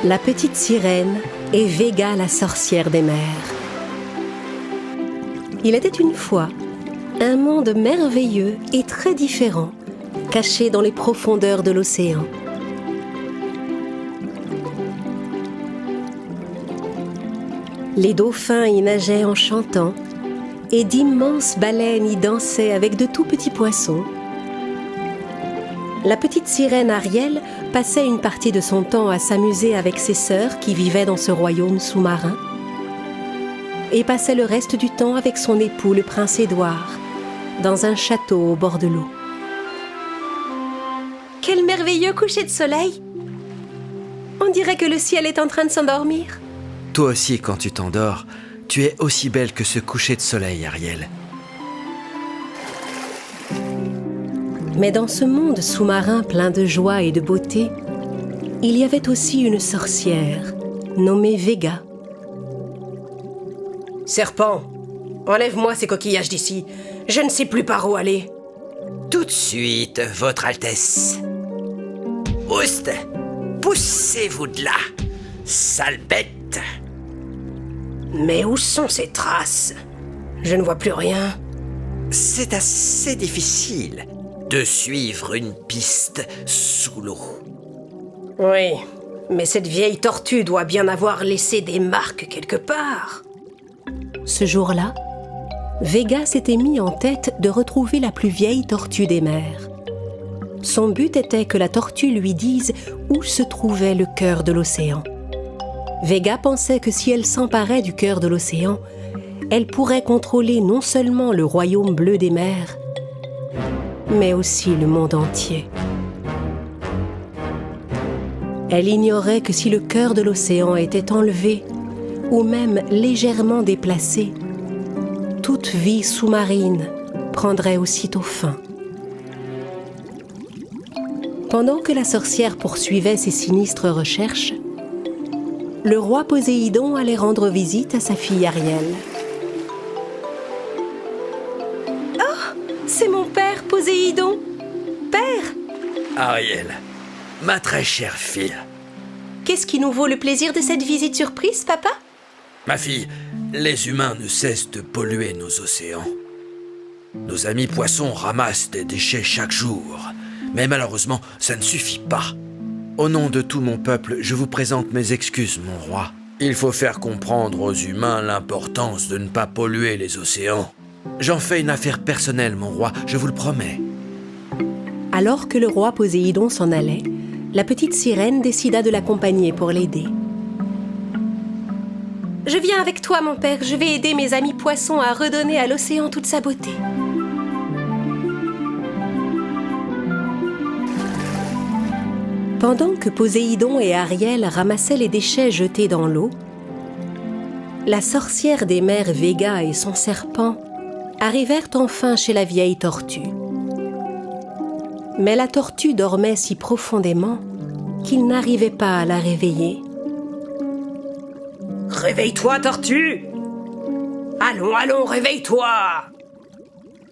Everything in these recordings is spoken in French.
La petite sirène et Vega la sorcière des mers. Il était une fois un monde merveilleux et très différent, caché dans les profondeurs de l'océan. Les dauphins y nageaient en chantant et d'immenses baleines y dansaient avec de tout petits poissons. La petite sirène Ariel passait une partie de son temps à s'amuser avec ses sœurs qui vivaient dans ce royaume sous-marin et passait le reste du temps avec son époux, le prince Édouard, dans un château au bord de l'eau. Quel merveilleux coucher de soleil! On dirait que le ciel est en train de s'endormir. Toi aussi, quand tu t'endors, tu es aussi belle que ce coucher de soleil, Ariel. Mais dans ce monde sous-marin plein de joie et de beauté, il y avait aussi une sorcière, nommée Vega. Serpent, enlève-moi ces coquillages d'ici. Je ne sais plus par où aller. Tout de suite, Votre Altesse. Oust, poussez-vous de là, sale bête. Mais où sont ces traces? Je ne vois plus rien. C'est assez difficile de suivre une piste sous l'eau. Oui, mais cette vieille tortue doit bien avoir laissé des marques quelque part. Ce jour-là, Vega s'était mis en tête de retrouver la plus vieille tortue des mers. Son but était que la tortue lui dise où se trouvait le cœur de l'océan. Vega pensait que si elle s'emparait du cœur de l'océan, elle pourrait contrôler non seulement le royaume bleu des mers, mais aussi le monde entier. Elle ignorait que si le cœur de l'océan était enlevé ou même légèrement déplacé, toute vie sous-marine prendrait aussitôt fin. Pendant que la sorcière poursuivait ses sinistres recherches, le roi Poséidon allait rendre visite à sa fille Ariel. C'est mon père, Poséidon. Père! Ariel, ma très chère fille. Qu'est-ce qui nous vaut le plaisir de cette visite surprise, papa? Ma fille, les humains ne cessent de polluer nos océans. Nos amis poissons ramassent des déchets chaque jour. Mais malheureusement, ça ne suffit pas. Au nom de tout mon peuple, je vous présente mes excuses, mon roi. Il faut faire comprendre aux humains l'importance de ne pas polluer les océans. J'en fais une affaire personnelle, mon roi, je vous le promets. Alors que le roi Poséidon s'en allait, la petite sirène décida de l'accompagner pour l'aider. Je viens avec toi, mon père. Je vais aider mes amis poissons à redonner à l'océan toute sa beauté. Pendant que Poséidon et Ariel ramassaient les déchets jetés dans l'eau, la sorcière des mers Vega et son serpent arrivèrent enfin chez la vieille tortue. Mais la tortue dormait si profondément qu'ils n'arrivaient pas à la réveiller. Réveille-toi, tortue! Allons, allons, réveille-toi!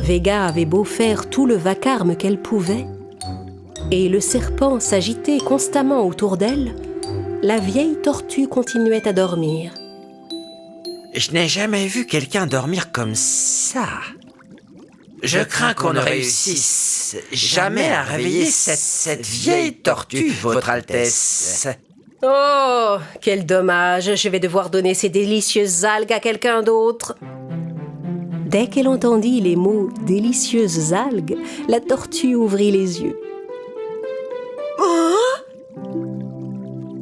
Vega avait beau faire tout le vacarme qu'elle pouvait, et le serpent s'agitait constamment autour d'elle, la vieille tortue continuait à dormir. Je n'ai jamais vu quelqu'un dormir comme ça. Je crains qu'on ne réussisse jamais à réveiller cette vieille tortue, Votre Altesse. Oh, quel dommage! Je vais devoir donner ces délicieuses algues à quelqu'un d'autre. Dès qu'elle entendit les mots « délicieuses algues », la tortue ouvrit les yeux.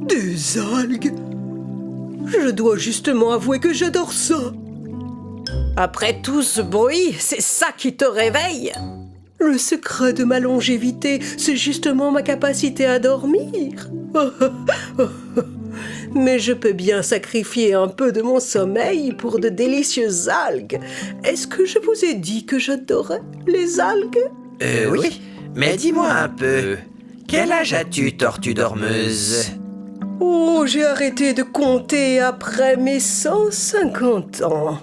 Des algues? Je dois justement avouer que j'adore ça. Après tout ce bruit, c'est ça qui te réveille? Le secret de ma longévité, c'est justement ma capacité à dormir. Mais je peux bien sacrifier un peu de mon sommeil pour de délicieuses algues. Est-ce que je vous ai dit que j'adorais les algues? Oui, mais dis-moi un peu, quel âge as-tu, tortue dormeuse? Oh, j'ai arrêté de compter après mes 150 ans.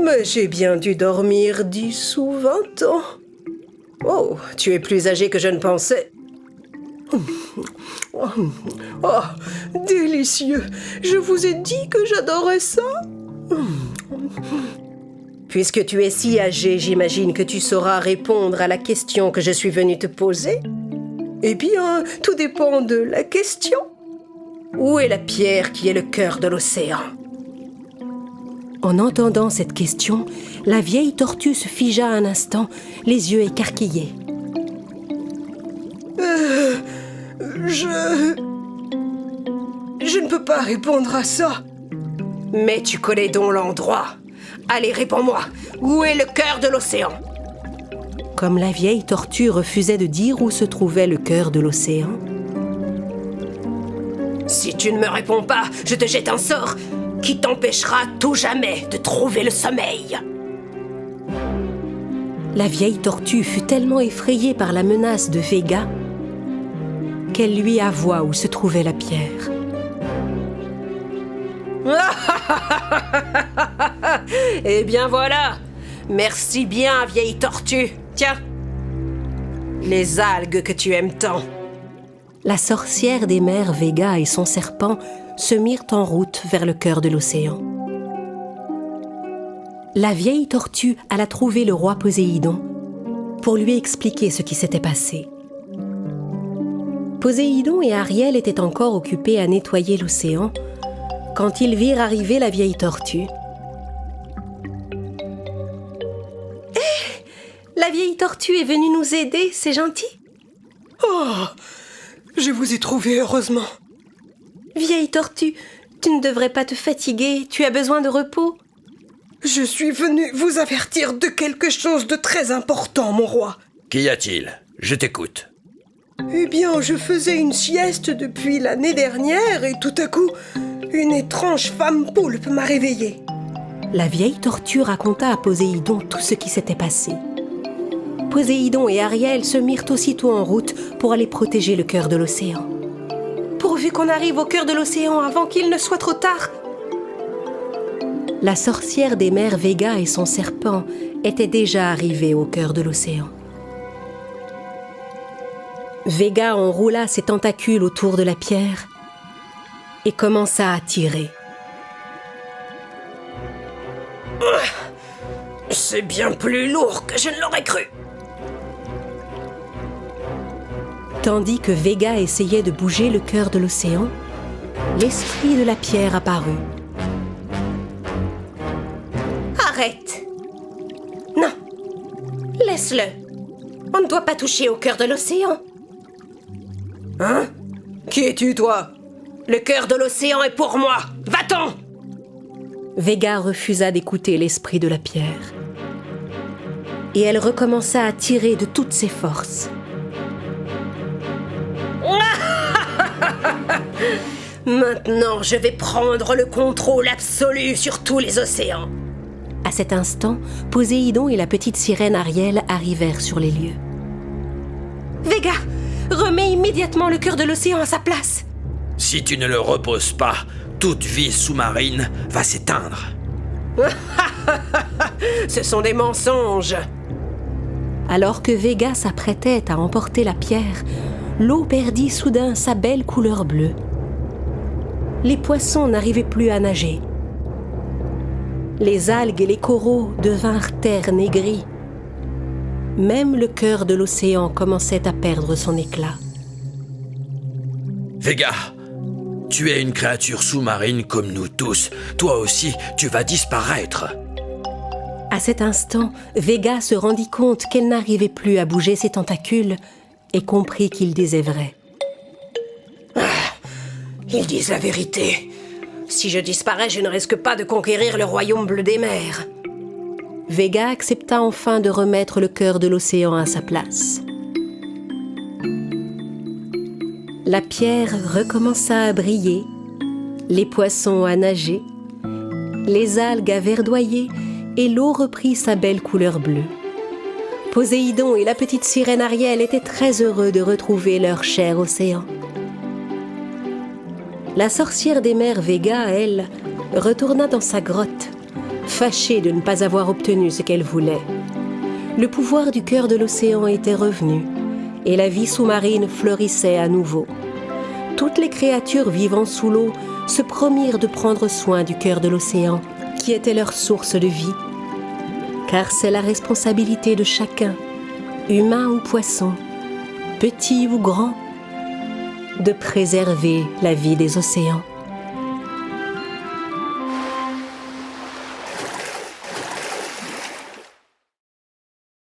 Mais j'ai bien dû dormir 10 ou 20 ans. Oh, tu es plus âgé que je ne pensais. Oh, délicieux! Je vous ai dit que j'adorais ça! Puisque tu es si âgé, j'imagine que tu sauras répondre à la question que je suis venue te poser. Eh bien, tout dépend de la question. Où est la pierre qui est le cœur de l'océan? En entendant cette question, la vieille tortue se figea un instant, les yeux écarquillés. Je ne peux pas répondre à ça. Mais tu connais donc l'endroit. Allez, réponds-moi. Où est le cœur de l'océan? Comme la vieille tortue refusait de dire où se trouvait le cœur de l'océan, Si tu ne me réponds pas, je te jette un sort qui t'empêchera tout jamais de trouver le sommeil. la vieille tortue fut tellement effrayée par la menace de Vega qu'elle lui avoua où se trouvait la pierre. Eh bien voilà. Merci bien, vieille tortue. Tiens, les algues que tu aimes tant. La sorcière des mers Vega et son serpent se mirent en route vers le cœur de l'océan. La vieille tortue alla trouver le roi Poséidon pour lui expliquer ce qui s'était passé. Poséidon et Ariel étaient encore occupés à nettoyer l'océan quand ils virent arriver la vieille tortue. La vieille tortue est venue nous aider, c'est gentil. Oh, je vous ai trouvé heureusement. Vieille tortue, tu ne devrais pas te fatiguer, tu as besoin de repos. Je suis venu vous avertir de quelque chose de très important, mon roi. Qu'y a-t-il? Je t'écoute. Eh bien, je faisais une sieste depuis l'année dernière et tout à coup, une étrange femme poulpe m'a réveillée. La vieille tortue raconta à Poséidon tout ce qui s'était passé. Poséidon et Ariel se mirent aussitôt en route pour aller protéger le cœur de l'océan. Pourvu qu'on arrive au cœur de l'océan avant qu'il ne soit trop tard. La sorcière des mers Vega et son serpent étaient déjà arrivés au cœur de l'océan. Vega enroula ses tentacules autour de la pierre et commença à tirer. C'est bien plus lourd que je ne l'aurais cru. Tandis que Vega essayait de bouger le cœur de l'océan, l'esprit de la pierre apparut. Arrête. Non. Laisse-le. On ne doit pas toucher au cœur de l'océan. Hein? Qui es-tu, toi? Le cœur de l'océan est pour moi. Va-t'en! Vega refusa d'écouter l'esprit de la pierre. Et elle recommença à tirer de toutes ses forces. Maintenant, je vais prendre le contrôle absolu sur tous les océans. À cet instant, Poséidon et la petite sirène Ariel arrivèrent sur les lieux. Vega, remets immédiatement le cœur de l'océan à sa place. Si tu ne le reposes pas, toute vie sous-marine va s'éteindre. Ce sont des mensonges. Alors que Vega s'apprêtait à emporter la pierre, l'eau perdit soudain sa belle couleur bleue. Les poissons n'arrivaient plus à nager. Les algues et les coraux devinrent ternes et gris. Même le cœur de l'océan commençait à perdre son éclat. Vega, tu es une créature sous-marine comme nous tous. Toi aussi, tu vas disparaître. À cet instant, Vega se rendit compte qu'elle n'arrivait plus à bouger ses tentacules et comprit qu'il disait vrai. Ils disent la vérité. Si je disparais, je ne risque pas de conquérir le royaume bleu des mers. Vega accepta enfin de remettre le cœur de l'océan à sa place. La pierre recommença à briller, les poissons à nager, les algues à verdoyer et l'eau reprit sa belle couleur bleue. Poséidon et la petite sirène Ariel étaient très heureux de retrouver leur cher océan. La sorcière des mers Vega, elle, retourna dans sa grotte, fâchée de ne pas avoir obtenu ce qu'elle voulait. Le pouvoir du cœur de l'océan était revenu et la vie sous-marine fleurissait à nouveau. Toutes les créatures vivant sous l'eau se promirent de prendre soin du cœur de l'océan, qui était leur source de vie. Car c'est la responsabilité de chacun, humain ou poisson, petit ou grand, de préserver la vie des océans.